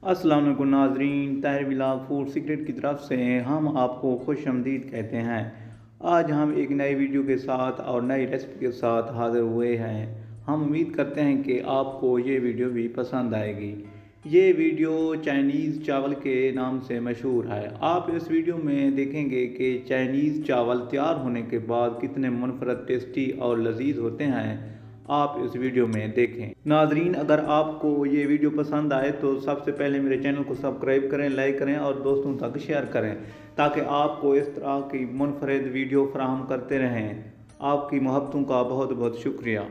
अस्सलाम वालेकुम नाजरीन, ताहिर व्लॉग फूड सीक्रेट की तरफ से हम आपको खुश आमदीद कहते हैं। आज हम एक नई वीडियो के साथ और नई रेसिपी के साथ हाज़िर हुए हैं। हम उम्मीद करते हैं कि आपको ये वीडियो भी पसंद आएगी। ये वीडियो चाइनीज़ चावल के नाम से मशहूर है। आप इस वीडियो में देखेंगे कि चाइनीज़ चावल तैयार होने के बाद कितने मुनफरद, टेस्टी और लजीज होते हैं। आप इस वीडियो में देखें। नाजरीन, अगर आपको ये वीडियो पसंद आए तो सबसे पहले मेरे चैनल को सब्सक्राइब करें, लाइक करें और दोस्तों तक शेयर करें, ताकि आपको इस तरह की मुनफरद वीडियो फराहम करते रहें। आपकी मोहब्बतों का बहुत बहुत शुक्रिया।